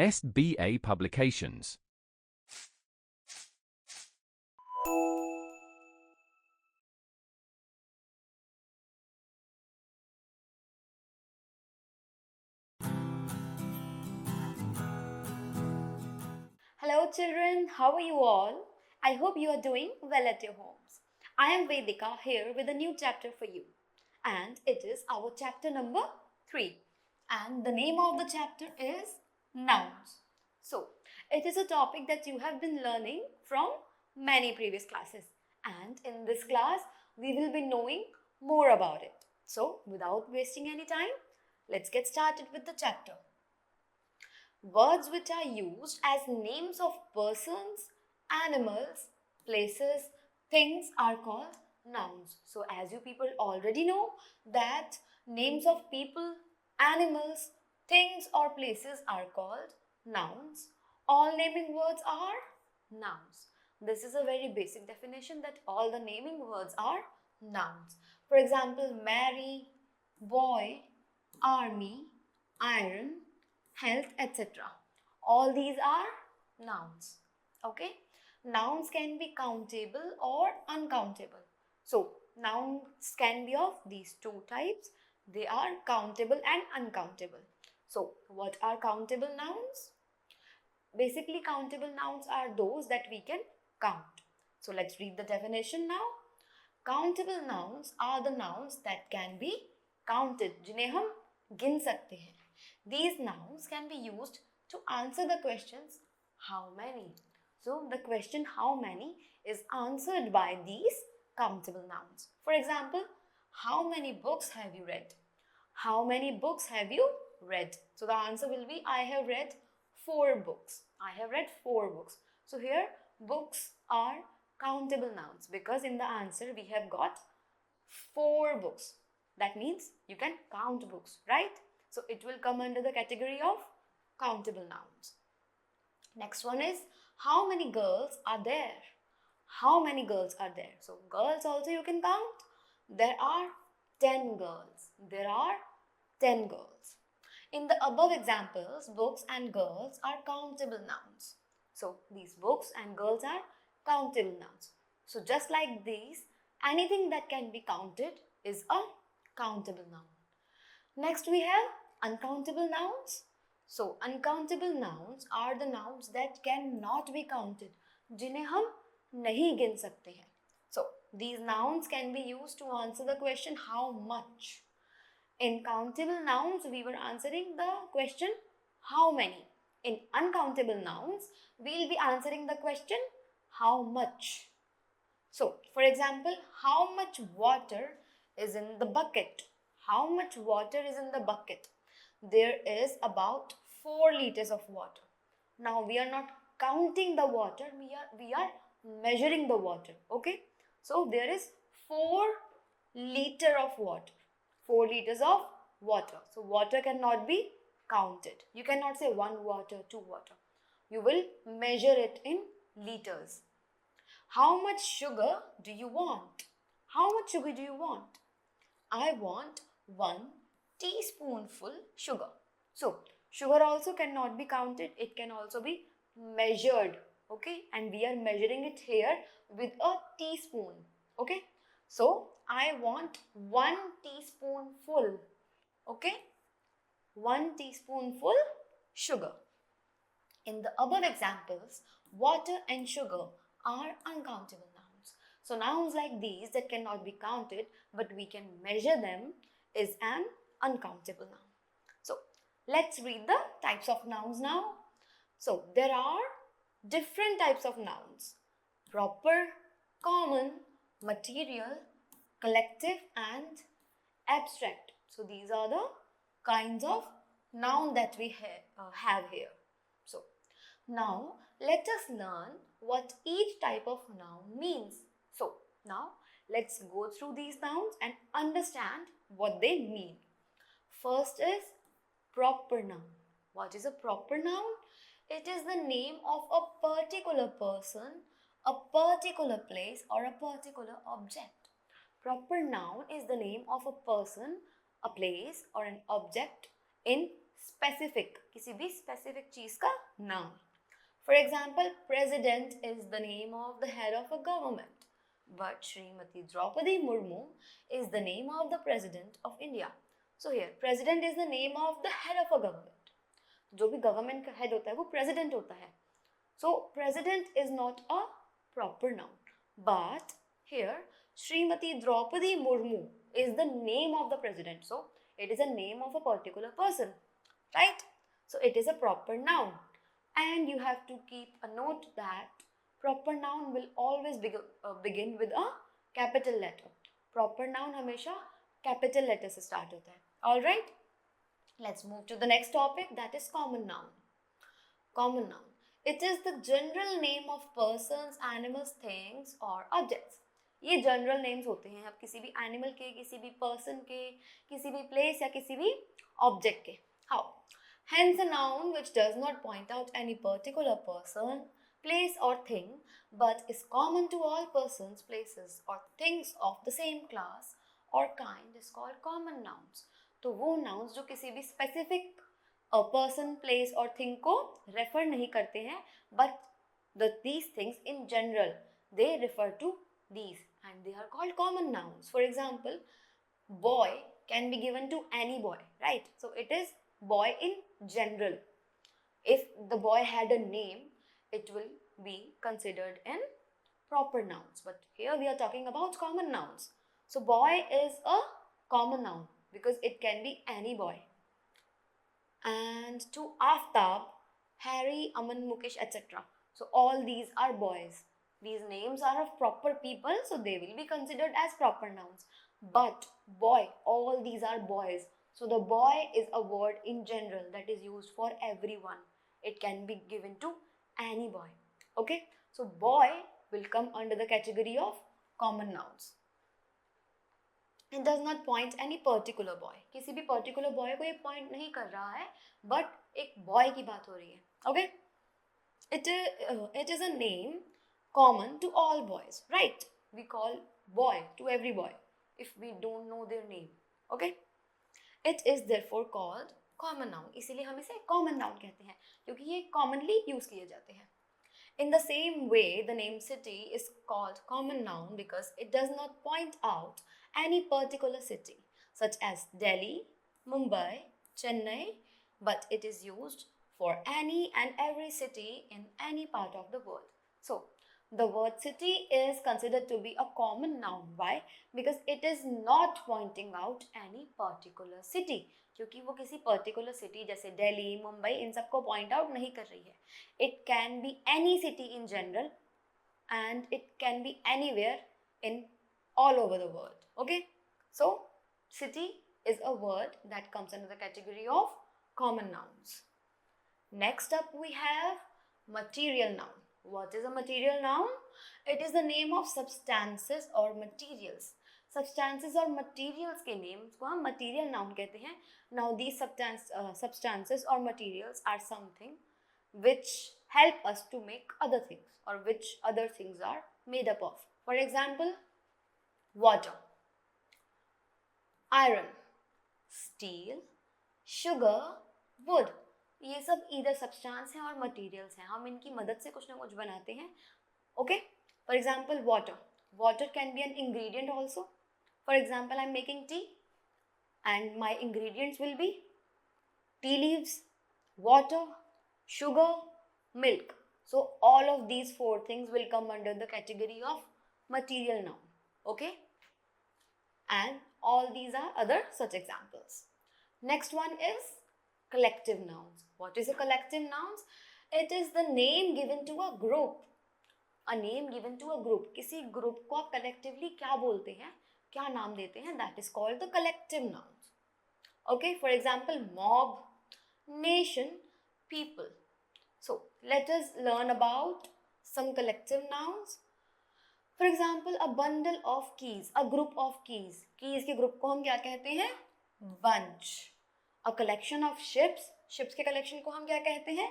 SBA Publications. Hello children, how are you all? I hope you are doing well at your homes. I am Vedika here with a new chapter for you. And it is our chapter number 3. And the name of the chapter is Nouns. So, it is a topic that you have been learning from many previous classes. And in this class, we will be knowing more about it. So, without wasting any time, let's get started with the chapter. Words which are used as names of persons, animals, places, things are called nouns. So as you people already know that names of people, animals, things or places are called nouns. All naming words are nouns. This is a very basic definition that all the naming words are nouns. For example, Mary, boy, army, iron, health, etc. All these are nouns. Okay? Nouns can be countable or uncountable. So, nouns can be of these two types. They are countable and uncountable. So, what are countable nouns? Basically, countable nouns are those that we can count. So, let's read the definition now. Countable nouns are the nouns that can be counted, जिन्हें हम गिन सकते हैं. These nouns can be used to answer the questions how many. So the question how many is answered by these countable nouns. For example, how many books have you read? How many books have you read? So the answer will be I have read 4 books. I have read 4 books. So here books are countable nouns because in the answer we have got 4 books. That means you can count books, right? So it will come under the category of countable nouns. Next one is how many girls are there? How many girls are there? So girls also you can count. There are 10 girls. There are 10 girls. In the above examples, books and girls are countable nouns. So these books and girls are countable nouns. So just like these, anything that can be counted is a countable noun. Next we have uncountable nouns. So uncountable nouns are the nouns that cannot be counted, जिन्हें हम नहीं गिन सकते हैं. So these nouns can be used to answer the question how much. In countable nouns we were answering the question how many. In uncountable nouns we will be answering the question how much. So for example, how much water is in the bucket? How much water is in the bucket? There is about 4 liters of water. Now we are not counting the water, we are measuring the water. Okay? So there is 4 liter of water. 4 liters of water. So water cannot be counted. You cannot say 1 water, 2 water. You will measure it in liters. How much sugar do you want? How much sugar do you want? I want 1 teaspoonful sugar. So, sugar also cannot be counted. It can also be measured. Okay. And we are measuring it here with a teaspoon. Okay. So, I want 1 teaspoonful. Okay. 1 teaspoonful sugar. In the above examples, water and sugar are uncountable nouns. So nouns like these that cannot be counted but we can measure them is an uncountable noun. So let's read the types of nouns now. So there are different types of nouns: proper, common, material, collective and abstract. So these are the kinds of noun that we have here. So now let us learn what each type of noun means. So now let's go through these nouns and understand what they mean. First is proper noun. What is a proper noun? It is the name of a particular person, a particular place or a particular object. Proper noun is the name of a person, a place or an object in specific, किसी भी specific चीज का नाम. For example, president is the name of the head of a government, but Shrimati Droupadi Murmu is the name of the president of India. So here, president is the name of the head of a government. जो भी government का head होता है वो president होता है. So president is not a proper noun, but here Srimati Draupadi Murmu is the name of the president. So it is a name of a particular person, right? So it is a proper noun, and you have to keep a note that proper noun will always begin with a capital letter. Proper noun हमेशा capital letter से start होता है. All right? Let's move to the next topic, that is common noun. Common noun. It is the general name of persons, animals, things or objects. ये general names होते हैं अब किसी भी एनिमल के, किसी भी पर्सन के, किसी भी प्लेस या किसी भी ऑब्जेक्ट के. How? Hence a noun which does not point out any particular person, place or thing, but is common to all persons, places or things of the same class or kind is called common nouns. तो वो nouns जो किसी भी specific person, place और thing को refer नहीं करते हैं, but these things in general they refer to these and they are called common nouns. For example, boy can be given to any boy, right? So it is boy in general. If the boy had a name, it will be considered in proper nouns, but here we are talking about common nouns. So boy is a common noun because it can be any boy. And to Aftab, Harry, Aman, Mukesh, etc. So all these are boys. These names are of proper people, so they will be considered as proper nouns. But boy, all these are boys. So the boy is a word in general that is used for everyone. It can be given to any boy. Okay, so boy will come under the category of common nouns. It does not point any particular boy. किसी भी particular boy को ये point नहीं कर रहा है, but एक boy की बात हो रही है. Okay, it is a name common to all boys, right? We call boy to every boy if we don't know their name. Okay, it is therefore called common noun. इसीलिए हम इसे common noun कहते हैं क्योंकि ये commonly use किए जाते हैं. In the same way, the name city is called common noun because it does not point out any particular city, such as Delhi, Mumbai, Chennai, but it is used for any and every city in any part of the world. So, the word city is considered to be a common noun. Why? Because it is not pointing out any particular city. क्योंकि वो किसी particular city जैसे दिल्ली, मुंबई इन सबको point out नहीं कर रही है. It can be any city in general and it can be anywhere in all over the world. Okay, so city is a word that comes under the category of common nouns. Next up we have material noun. What is a material noun? It is the name of substances or materials. Substances और materials के names को हम material noun कहते हैं. Now these substances or materials are something which help us to make other things or which other things are made up of. For example, water, iron, steel, sugar, wood. ये सब either substance हैं और materials हैं. हम इनकी मदद से कुछ ना कुछ बनाते हैं. Okay? For example, water. Water can be an ingredient also. For example, I am making tea and my ingredients will be tea leaves, water, sugar, milk. So all of these four things will come under the category of material noun. Okay? And all these are other such examples. Next one is collective nouns. What is a collective noun? It is the name given to a group. A name given to a group. किसी group को आप collectively क्या बोलते हैं, क्या नाम देते हैं? That is called the collective nouns. Okay, for example, mob, nation, people. So let us learn about some collective nouns. For example, a bundle of keys, a group of keys. Keys के group को हम क्या कहते हैं? Bunch. A collection of ships, ships के collection को हम क्या कहते हैं?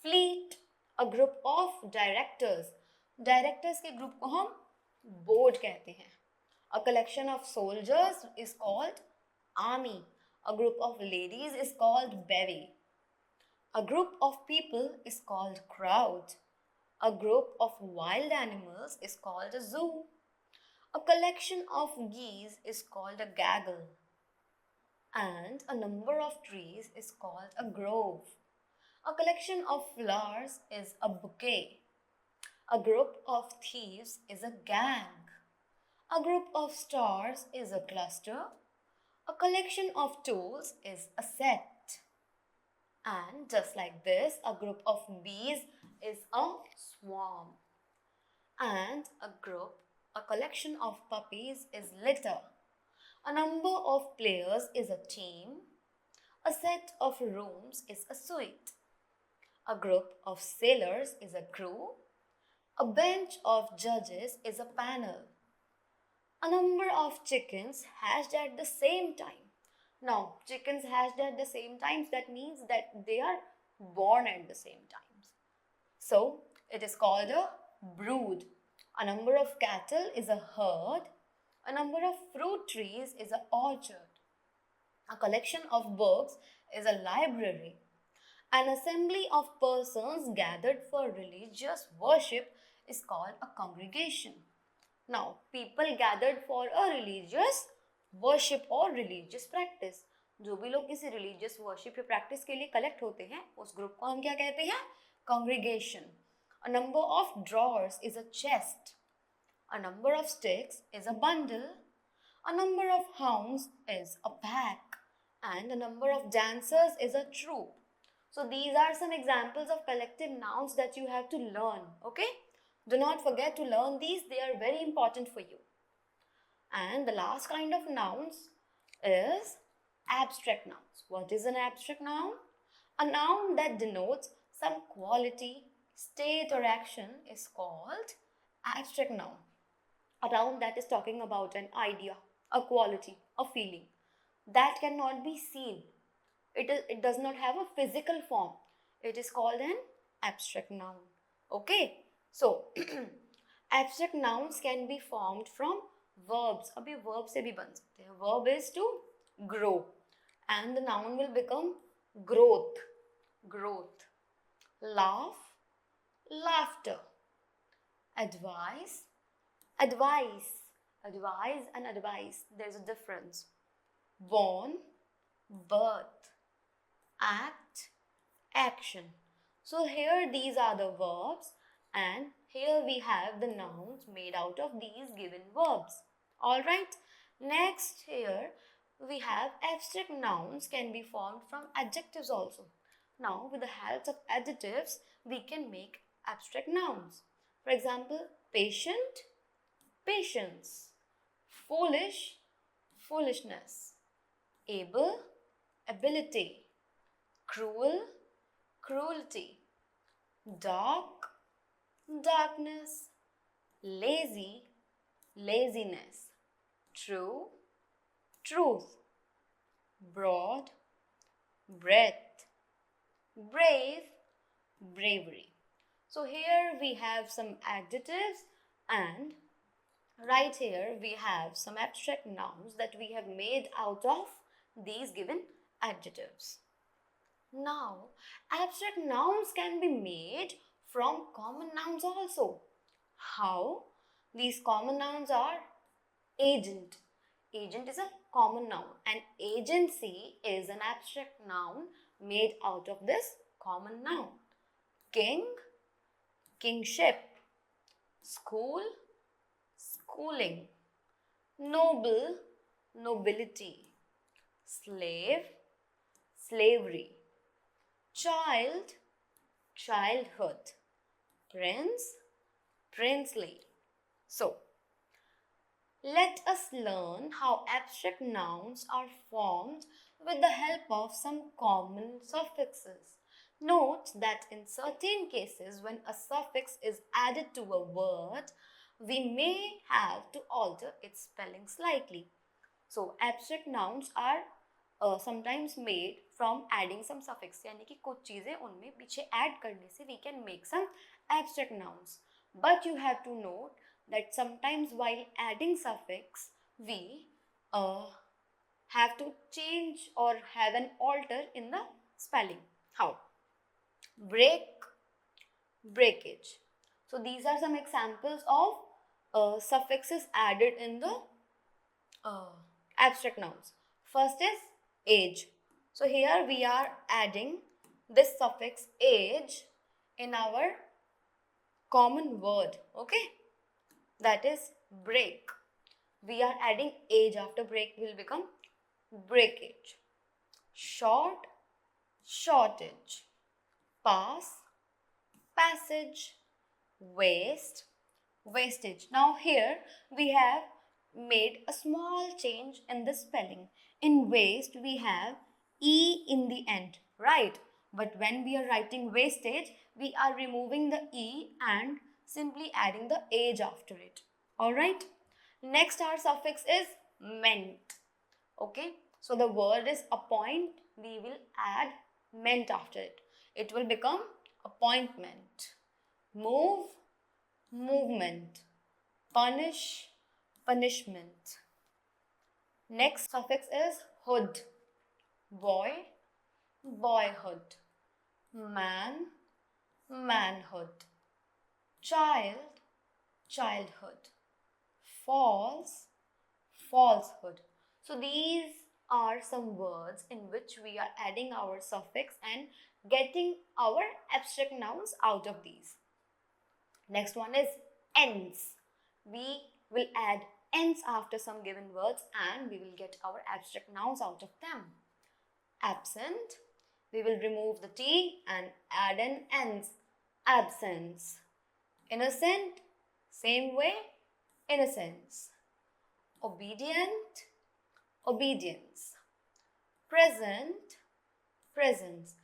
Fleet. A group of directors, directors के group को हम board कहते हैं. A collection of soldiers is called army. A group of ladies is called bevy. A group of people is called crowd. A group of wild animals is called a zoo. A collection of geese is called a gaggle. And a number of trees is called a grove. A collection of flowers is a bouquet. A group of thieves is a gang. A group of stars is a cluster. A collection of tools is a set. And just like this, a group of bees is a swarm. And a collection of puppies is litter. A number of players is a team. A set of rooms is a suite. A group of sailors is a crew. A bench of judges is a panel. A number of chickens hatched at the same time. Now, chickens hatched at the same times, that means that they are born at the same times. So, it is called a brood. A number of cattle is a herd. A number of fruit trees is an orchard. A collection of books is a library. An assembly of persons gathered for religious worship is called a congregation. Now, people gathered for a religious worship और religious practice. जो भी लोग किसी religious worship या practice के लिए collect होते हैं, उस group को हम क्या कहते हैं? Congregation. A number of drawers is a chest. A number of sticks is a bundle. A number of hounds is a pack. And a number of dancers is a troop. So these are some examples of collective nouns that you have to learn. Okay? Do not forget to learn these. They are very important for you. And the last kind of nouns is abstract nouns. What is an abstract noun? A noun that denotes some quality, state or action is called abstract noun. A noun that is talking about an idea, a quality, a feeling that cannot be seen. It does not have a physical form. It is called an abstract noun. Okay? So, abstract nouns can be formed from verbs. अभी verb से भी बन सकते हैं. Verb is to grow. And the noun will become growth. Growth. Laugh. Laughter. Advise. Advice. Advise and advice. There's a difference. Born. Birth. Act. Action. So here these are the verbs. And here we have the nouns made out of these given verbs. Alright, next here we have abstract nouns can be formed from adjectives also. Now with the help of adjectives we can make abstract nouns. For example, patient, patience, foolish, foolishness, able, ability, cruel, cruelty, dark, darkness, lazy, laziness, true, truth, broad, breadth, brave, bravery. So here we have some adjectives and right here we have some abstract nouns that we have made out of these given adjectives. Now, abstract nouns can be made from common nouns also. How? These common nouns are agent. Agent is a common noun and agency is an abstract noun made out of this common noun. King, kingship. School, schooling. Noble, nobility. Slave, slavery. Child, childhood. Prince, princely. So, let us learn how abstract nouns are formed with the help of some common suffixes. Note that in certain cases when a suffix is added to a word, we may have to alter its spelling slightly. So, abstract nouns are sometimes made from adding some suffix. यानी कि कुछ चीज़ें उनमें पीछे add करने से we can make some abstract nouns. But you have to note that sometimes while adding suffix, we have to change or have an alter in the spelling. How? Break, breakage. So these are some examples of suffixes added in the abstract nouns. First is age. So here we are adding this suffix age in our common word, okay? That is break. We are adding age after break will become breakage. Short, shortage. Pass, passage. Waste, wastage. Now here we have made a small change in the spelling. In waste we have E in the end, right? But when we are writing wastage, we are removing the E and simply adding the age after it. Alright? Next our suffix is meant. Okay? So the word is appoint. We will add meant after it. It will become appointment. Move, movement. Punish, punishment. Next suffix is hood. Boy, boyhood. Man, manhood. Child, childhood. False, falsehood. So these are some words in which we are adding our suffix and getting our abstract nouns out of these. Next one is ends. We will add ends after some given words and we will get our abstract nouns out of them. Absent, we will remove the T and add an ends. Absence. Innocent, same way, innocence. Obedient, obedience. Present, presence.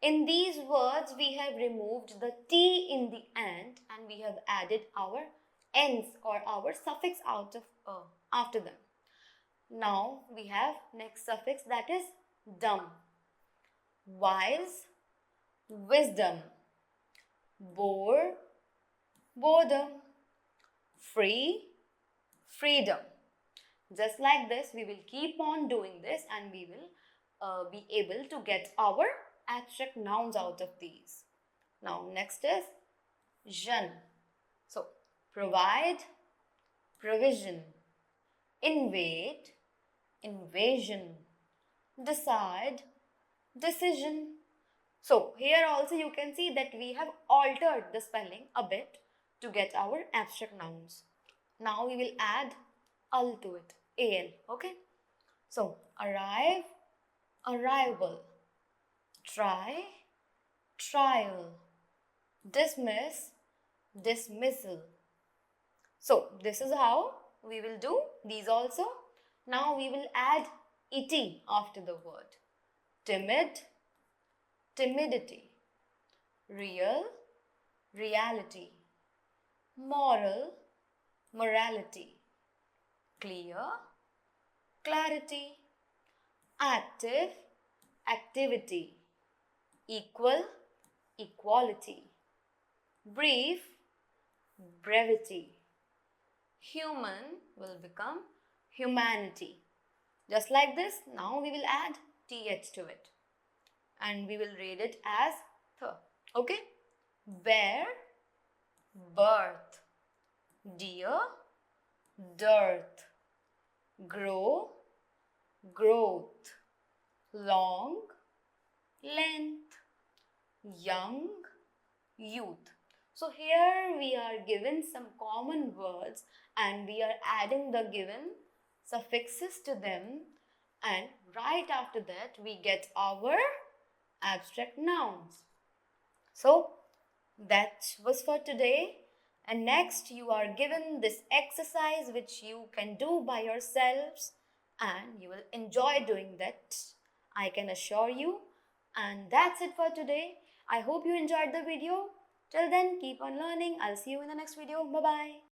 In these words, we have removed the T in the end and we have added our ends or our suffix out of after them. Now we have next suffix, that is dumb. Wise, wisdom. Bore, boredom. Free, freedom. Just like this, we will keep on doing this and we will be able to get our abstract nouns out of these. Now next is jeune. So provide, provision. Invade, invasion. Decide, decision. So here also you can see that we have altered the spelling a bit to get our abstract nouns. Now we will add al to it, al, okay? So arrive, arrival. Try, trial. Dismiss, dismissal. So this is how we will do these also. Now we will add et after the word. Timid, timidity. Real, reality. Moral, morality. Clear, clarity. Active, activity. Equal, equality. Brief, brevity. Human will become humanity. Just like this, now we will add th to it and we will read it as th. Okay? Bear, birth. Dear, dearth. Grow, growth. Long, length. Young, youth. So here we are given some common words and we are adding the given suffixes to them, and right after that we get our abstract nouns. So that was for today, and next you are given this exercise which you can do by yourselves and you will enjoy doing that, I can assure you. And that's it for today. I hope you enjoyed the video. Till then, keep on learning. I'll see you in the next video. Bye-bye.